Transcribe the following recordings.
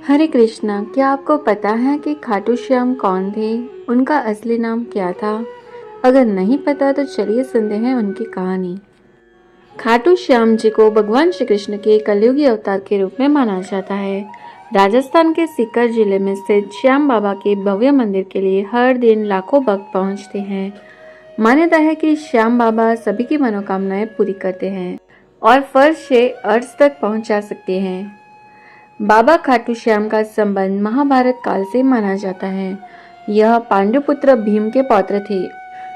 हरे कृष्णा, क्या आपको पता है कि खाटू श्याम कौन थे? उनका असली नाम क्या था? अगर नहीं पता तो चलिए सुनते हैं उनकी कहानी। खाटू श्याम जी को भगवान श्री कृष्ण के कलयुगी अवतार के रूप में माना जाता है। राजस्थान के सीकर जिले में स्थित श्याम बाबा के भव्य मंदिर के लिए हर दिन लाखों भक्त पहुंचते हैं। मान्यता है कि श्याम बाबा सभी की मनोकामनाएं पूरी करते हैं और फर्श से अर्श तक पहुंचा सकते हैं। बाबा खाटू श्याम का संबंध महाभारत काल से माना जाता है। यह पांडुपुत्र भीम के पौत्र थे।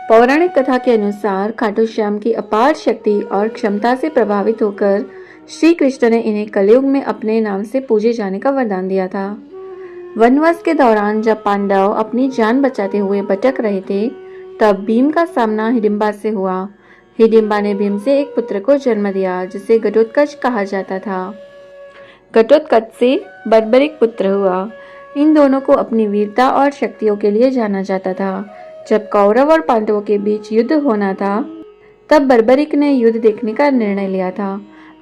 पौराणिक कथा के अनुसार खाटू श्याम की अपार शक्ति और क्षमता से प्रभावित होकर श्री कृष्ण ने इन्हें कलयुग में अपने नाम से पूजे जाने का वरदान दिया था। वनवास के दौरान जब पांडव अपनी जान बचाते हुए भटक रहे थे, तब भीम का सामना हिडिंबा से हुआ। हिडिंबा ने भीम से एक पुत्र को जन्म दिया जिसे घटोत्कच कहा जाता था। घटोत्कच से बर्बरिक पुत्र हुआ। इन दोनों को अपनी वीरता और शक्तियों के लिए जाना जाता था। जब कौरव और पांडवों के बीच युद्ध होना था, तब बर्बरिक ने युद्ध देखने का निर्णय लिया था।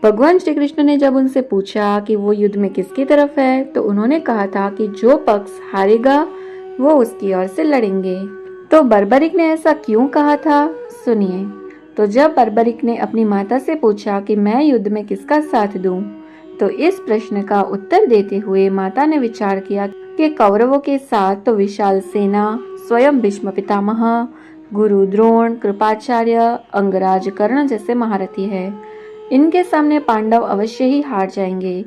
भगवान श्री कृष्ण ने जब उनसे पूछा कि वो युद्ध में किसकी तरफ है, तो उन्होंने कहा था कि जो पक्ष हारेगा वो उसकी ओर से लड़ेंगे। तो बर्बरिक ने ऐसा क्यों कहा था, सुनिए। तो जब बर्बरिक ने अपनी माता से पूछा कि मैं युद्ध में किसका साथ दूं, तो इस प्रश्न का उत्तर देते हुए माता ने विचार किया कि कौरवों के साथ तो विशाल सेना, स्वयं भीष्म पितामह, गुरु द्रोण, कृपाचार्य, अंगराज कर्ण जैसे महारथी है। इनके सामने पांडव अवश्य ही हार जाएंगे।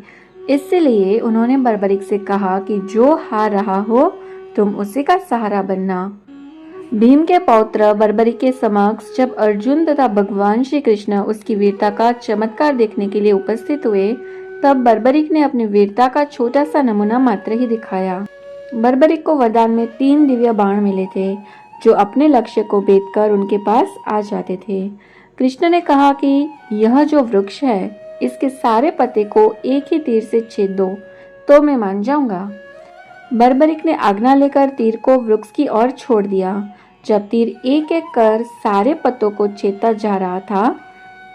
इसलिए उन्होंने बर्बरिक से कहा कि जो हार रहा हो तुम उसी का सहारा बनना। भीम के पौत्र बर्बरिक के समक्ष जब अर्जुन तथा भगवान श्री कृष्ण उसकी वीरता का चमत्कार देखने के लिए उपस्थित हुए, तब बर्बरिक ने अपनी वीरता का छोटा सा नमूना मात्र ही दिखाया। बर्बरिक को वरदान में 3 दिव्य बाण मिले थे, जो अपने लक्ष्य को भेदकर उनके पास आ जाते थे। कृष्ण ने कहा कि यह जो वृक्ष है, इसके सारे पत्ते को एक ही तीर से छेद दो तो मैं मान जाऊंगा। बर्बरिक ने आज्ञा लेकर तीर को वृक्ष की ओर छोड़ दिया। जब तीर एक एक कर सारे पत्तों को छेदता जा रहा था,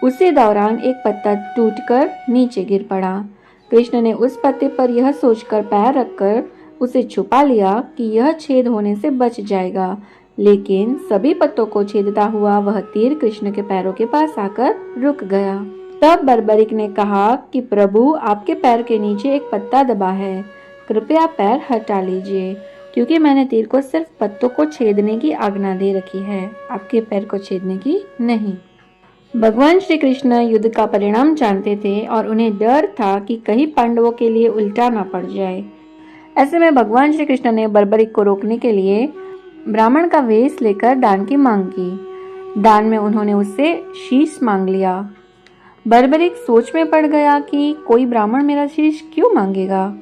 उसी दौरान एक पत्ता टूटकर नीचे गिर पड़ा। कृष्ण ने उस पत्ते पर यह सोचकर पैर रखकर उसे छुपा लिया कि यह छेद होने से बच जाएगा, लेकिन सभी पत्तों को छेदता हुआ वह तीर कृष्ण के पैरों के पास आकर रुक गया। तब बर्बरिक ने कहा कि प्रभु, आपके पैर के नीचे एक पत्ता दबा है, कृपया पैर हटा लीजिए, क्योंकि मैंने तीर को सिर्फ पत्तों को छेदने की आज्ञा दे रखी है, आपके पैर को छेदने की नहीं। भगवान श्री कृष्ण युद्ध का परिणाम जानते थे और उन्हें डर था कि कहीं पांडवों के लिए उल्टा ना पड़ जाए। ऐसे में भगवान श्री कृष्ण ने बर्बरिक को रोकने के लिए ब्राह्मण का वेश लेकर दान की मांग की। दान में उन्होंने उससे शीश मांग लिया। बर्बरिक सोच में पड़ गया कि कोई ब्राह्मण मेरा शीश क्यों मांगेगा।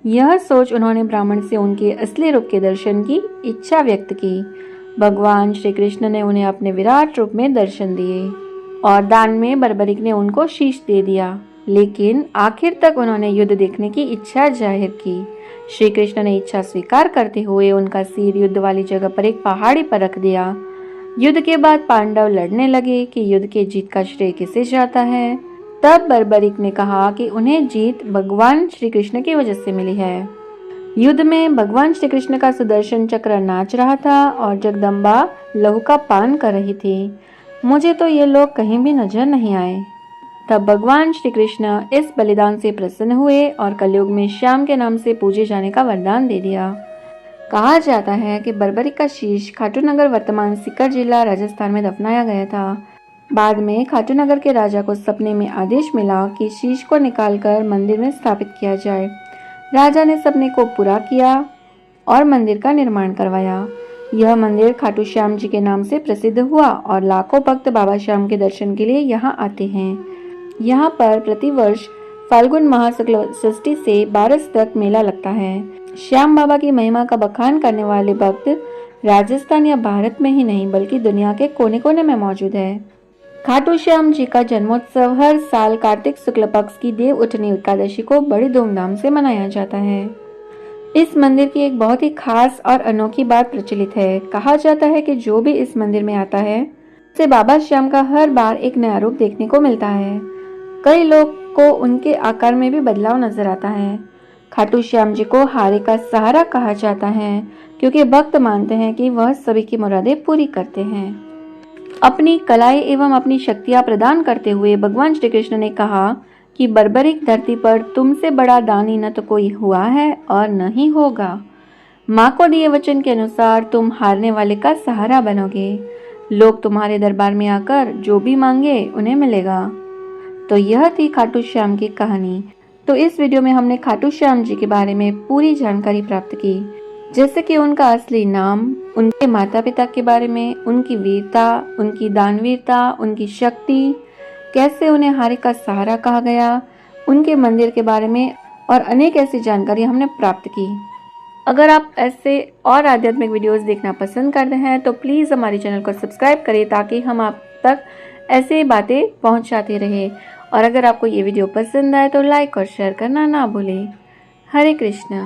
यह सोच उन्होंने ब्राह्मण से उनके असली रूप के दर्शन की इच्छा व्यक्त की। भगवान श्री कृष्ण ने उन्हें अपने विराट रूप में दर्शन दिए और दान में बर्बरिक ने उनको शीश दे दिया, लेकिन आखिर तक उन्होंने युद्ध देखने की इच्छा जाहिर की। श्री कृष्ण ने इच्छा स्वीकार करते हुए उनका सिर युद्ध वाली जगह पर एक पहाड़ी पर रख दिया। युद्ध के बाद पांडव लड़ने लगे कि युद्ध के जीत का श्रेय किसे जाता है। तब बर्बरिक ने कहा कि उन्हें जीत भगवान श्री कृष्ण की वजह से मिली है। युद्ध में भगवान श्री कृष्ण का सुदर्शन चक्र नाच रहा था और जगदम्बा लहू का पान कर रही थी। मुझे तो ये लोग कहीं भी नजर नहीं आए। तब भगवान श्री कृष्ण इस बलिदान से प्रसन्न हुए और कलयुग में श्याम के नाम से पूजे जाने का वरदान दे दिया। कहा जाता है कि बर्बरिक का शीश खाटूनगर वर्तमान सीकर जिला राजस्थान में दफनाया गया था। बाद में खाटूनगर के राजा को सपने में आदेश मिला कि शीश को निकालकर मंदिर में स्थापित किया जाए। राजा ने सपने को पूरा किया और मंदिर का निर्माण करवाया। यह मंदिर खाटू श्याम जी के नाम से प्रसिद्ध हुआ और लाखों भक्त बाबा श्याम के दर्शन के लिए यहाँ आते हैं। यहाँ पर प्रतिवर्ष फाल्गुन माह शुक्ल षष्ठी से बारस तक मेला लगता है। श्याम बाबा की महिमा का बखान करने वाले भक्त राजस्थान या भारत में ही नहीं बल्कि दुनिया के कोने कोने में मौजूद है। खाटू श्याम जी का जन्मोत्सव हर साल कार्तिक शुक्ल पक्ष की देव उठनी एकादशी को बड़ी धूमधाम से मनाया जाता है। इस मंदिर की एक बहुत ही खास और अनोखी बात प्रचलित है। कहा जाता है कि जो भी इस मंदिर में आता है, उसे बाबा श्याम का हर बार एक नया रूप देखने को मिलता है। कई लोग को उनके आकार में भी बदलाव नजर आता है। खाटू श्याम जी को हारे का सहारा कहा जाता है क्योंकि भक्त मानते हैं कि वह सभी की मुरादें पूरी करते हैं। अपनी कलाएं एवं अपनी शक्तियां प्रदान करते हुए भगवान श्री कृष्ण ने कहा कि बर्बरिक धरती पर तुमसे बड़ा दानी न तो कोई हुआ है और न ही होगा। माँ को दिए वचन के अनुसार तुम हारने वाले का सहारा बनोगे। लोग तुम्हारे दरबार में आकर जो भी मांगे उन्हें मिलेगा। तो यह थी खाटू श्याम की कहानी। तो इस वीडियो में हमने खाटू श्याम जी के बारे में पूरी जानकारी प्राप्त की, जैसे कि उनका असली नाम, उनके माता पिता के बारे में, उनकी वीरता, उनकी दानवीरता, उनकी शक्ति, कैसे उन्हें हारे का सहारा कहा गया, उनके मंदिर के बारे में और अनेक ऐसी जानकारी हमने प्राप्त की। अगर आप ऐसे और आध्यात्मिक वीडियोस देखना पसंद करते हैं तो प्लीज़ हमारे चैनल को सब्सक्राइब करें ताकि हम आप तक ऐसे बातें पहुंचाते रहें। और अगर आपको ये वीडियो पसंद आए तो लाइक और शेयर करना ना भूलें। हरे कृष्णा।